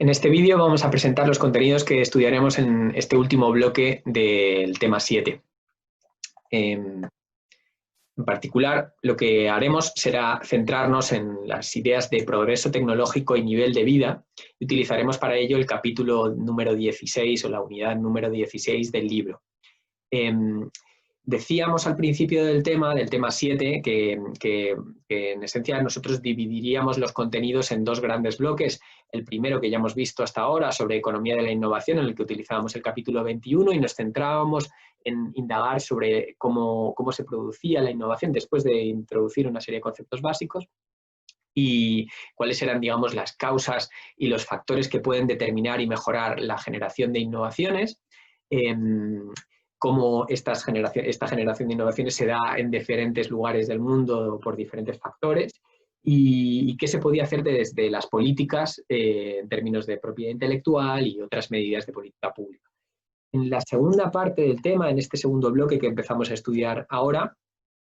En este vídeo vamos a presentar los contenidos que estudiaremos en este último bloque del tema 7. En particular, lo que haremos será centrarnos en las ideas de progreso tecnológico y nivel de vida y utilizaremos para ello el capítulo número 16 o la unidad número 16 del libro. Decíamos al principio del tema 7, que en esencia nosotros dividiríamos los contenidos en dos grandes bloques. El primero, que ya hemos visto hasta ahora, sobre economía de la innovación, en el que utilizábamos el capítulo 21 y nos centrábamos en indagar sobre cómo se producía la innovación después de introducir una serie de conceptos básicos y cuáles eran, digamos, las causas y los factores que pueden determinar y mejorar la generación de innovaciones. Cómo esta generación de innovaciones se da en diferentes lugares del mundo por diferentes factores y qué se podía hacer desde las políticas en términos de propiedad intelectual y otras medidas de política pública. En la segunda parte del tema, en este segundo bloque que empezamos a estudiar ahora,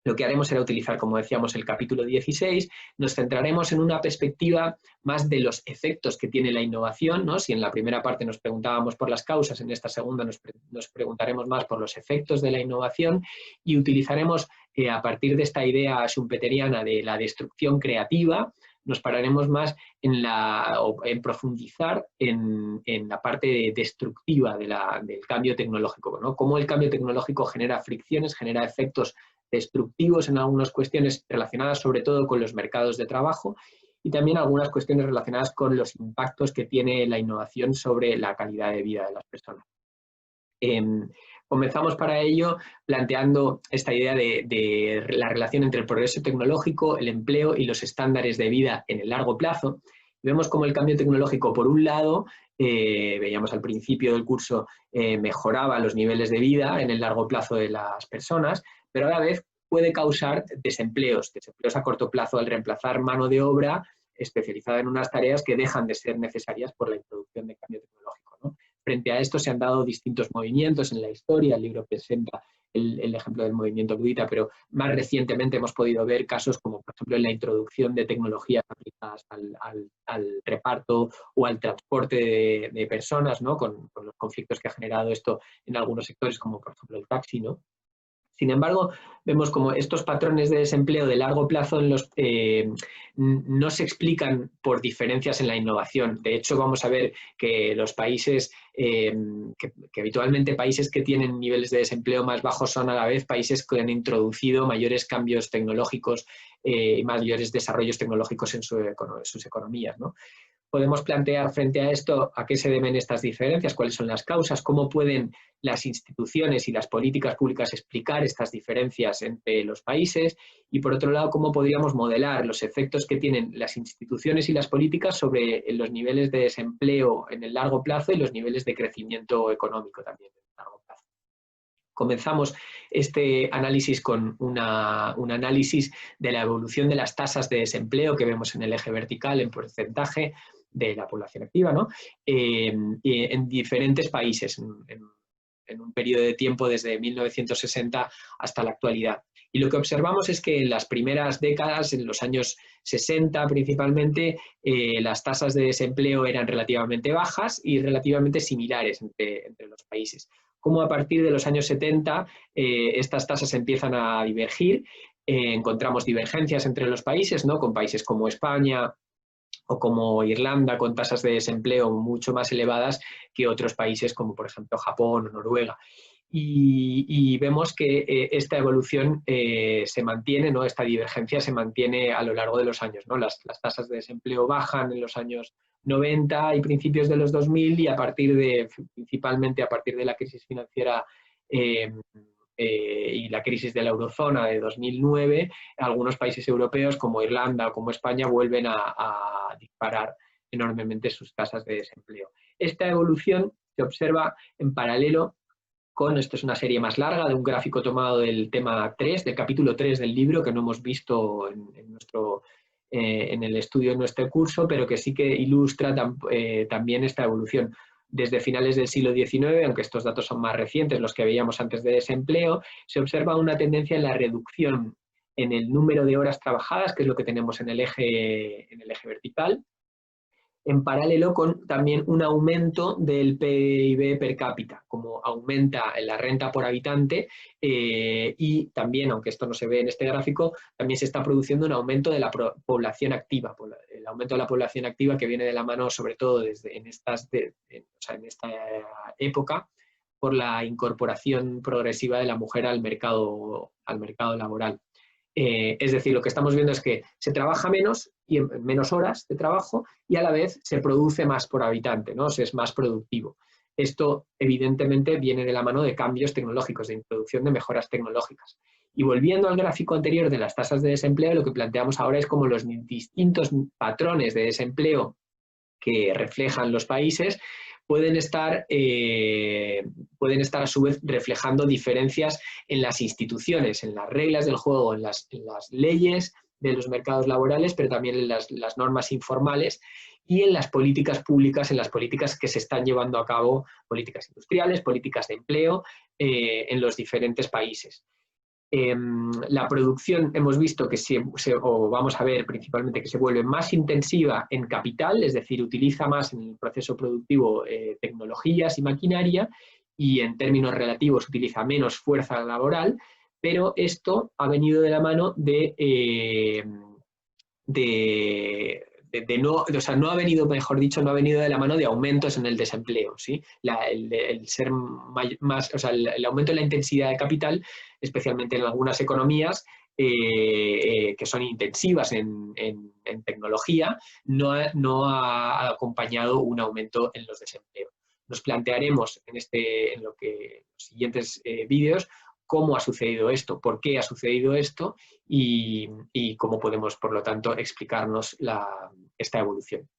lo que haremos será utilizar, como decíamos, el capítulo 16, nos centraremos en una perspectiva más de los efectos que tiene la innovación, ¿no? Si en la primera parte nos preguntábamos por las causas, en esta segunda nos preguntaremos más por los efectos de la innovación y utilizaremos, a partir de esta idea schumpeteriana de la destrucción creativa, nos pararemos más en profundizar en la parte destructiva del cambio tecnológico, ¿no? Cómo el cambio tecnológico genera fricciones, genera efectos destructivos en algunas cuestiones relacionadas sobre todo con los mercados de trabajo y también algunas cuestiones relacionadas con los impactos que tiene la innovación sobre la calidad de vida de las personas. Comenzamos para ello planteando esta idea de la relación entre el progreso tecnológico, el empleo y los estándares de vida en el largo plazo. Vemos cómo el cambio tecnológico, por un lado, veíamos al principio del curso, mejoraba los niveles de vida en el largo plazo de las personas, pero a la vez puede causar desempleos a corto plazo al reemplazar mano de obra especializada en unas tareas que dejan de ser necesarias por la introducción de cambio tecnológico, ¿no? Frente a esto se han dado distintos movimientos en la historia, el libro presenta el ejemplo del movimiento ludita, pero más recientemente hemos podido ver casos como, por ejemplo, en la introducción de tecnologías aplicadas al reparto o al transporte de personas, ¿no? Con los conflictos que ha generado esto en algunos sectores, como por ejemplo el taxi, ¿no? Sin embargo, vemos como estos patrones de desempleo de largo plazo no se explican por diferencias en la innovación. De hecho, vamos a ver que los países, que habitualmente países que tienen niveles de desempleo más bajos son a la vez países que han introducido mayores cambios tecnológicos y mayores desarrollos tecnológicos en sus economías, ¿no? Podemos plantear frente a esto a qué se deben estas diferencias, cuáles son las causas, cómo pueden las instituciones y las políticas públicas explicar estas diferencias entre los países y, por otro lado, cómo podríamos modelar los efectos que tienen las instituciones y las políticas sobre los niveles de desempleo en el largo plazo y los niveles de crecimiento económico también en el largo plazo. Comenzamos este análisis con un análisis de la evolución de las tasas de desempleo que vemos en el eje vertical en porcentaje de la población activa, ¿no? En diferentes países, en un periodo de tiempo desde 1960 hasta la actualidad. Y lo que observamos es que en las primeras décadas, en los años 60 principalmente, las tasas de desempleo eran relativamente bajas y relativamente similares entre los países. Como a partir de los años 70 estas tasas empiezan a divergir, encontramos divergencias entre los países, ¿no? Con países como España o como Irlanda con tasas de desempleo mucho más elevadas que otros países como por ejemplo Japón o Noruega. Y vemos que esta evolución se mantiene, ¿no? Esta divergencia se mantiene a lo largo de los años, ¿no? Las tasas de desempleo bajan en los años 90 y principios de los 2000 y principalmente a partir de la crisis financiera y la crisis de la eurozona de 2009, algunos países europeos como Irlanda o como España vuelven a disparar enormemente sus tasas de desempleo. Esta evolución se observa en paralelo con, esto es una serie más larga, de un gráfico tomado del tema 3, del capítulo 3 del libro, que no hemos visto en el estudio de nuestro curso, pero que sí que ilustra también esta evolución. Desde finales del siglo XIX, aunque estos datos son más recientes, los que veíamos antes de desempleo, se observa una tendencia en la reducción en el número de horas trabajadas, que es lo que tenemos en el eje vertical, en paralelo con también un aumento del PIB per cápita, como aumenta la renta por habitante y también, aunque esto no se ve en este gráfico, también se está produciendo un aumento de la población activa, el aumento de la población activa que viene de la mano sobre todo en esta época por la incorporación progresiva de la mujer al mercado laboral. Es decir, lo que estamos viendo es que se trabaja menos y en menos horas de trabajo y a la vez se produce más por habitante, ¿no? O sea, es más productivo. Esto evidentemente viene de la mano de cambios tecnológicos, de introducción de mejoras tecnológicas. Y volviendo al gráfico anterior de las tasas de desempleo, lo que planteamos ahora es como los distintos patrones de desempleo que reflejan los países pueden estar a su vez reflejando diferencias en las instituciones, en las reglas del juego, en las leyes de los mercados laborales, pero también en las normas informales y en las políticas públicas, en las políticas que se están llevando a cabo, políticas industriales, políticas de empleo en los diferentes países. La producción hemos visto que o vamos a ver principalmente que se vuelve más intensiva en capital, es decir, utiliza más en el proceso productivo tecnologías y maquinaria y en términos relativos utiliza menos fuerza laboral, pero esto ha venido de la mano no ha venido, mejor dicho, no ha venido de la mano de aumentos en el desempleo, ¿sí? El aumento de la intensidad de capital, especialmente en algunas economías que son intensivas en tecnología, no ha acompañado un aumento en los desempleos. Nos plantearemos en los siguientes vídeos cómo ha sucedido esto, por qué ha sucedido esto y cómo podemos, por lo tanto, explicarnos esta evolución.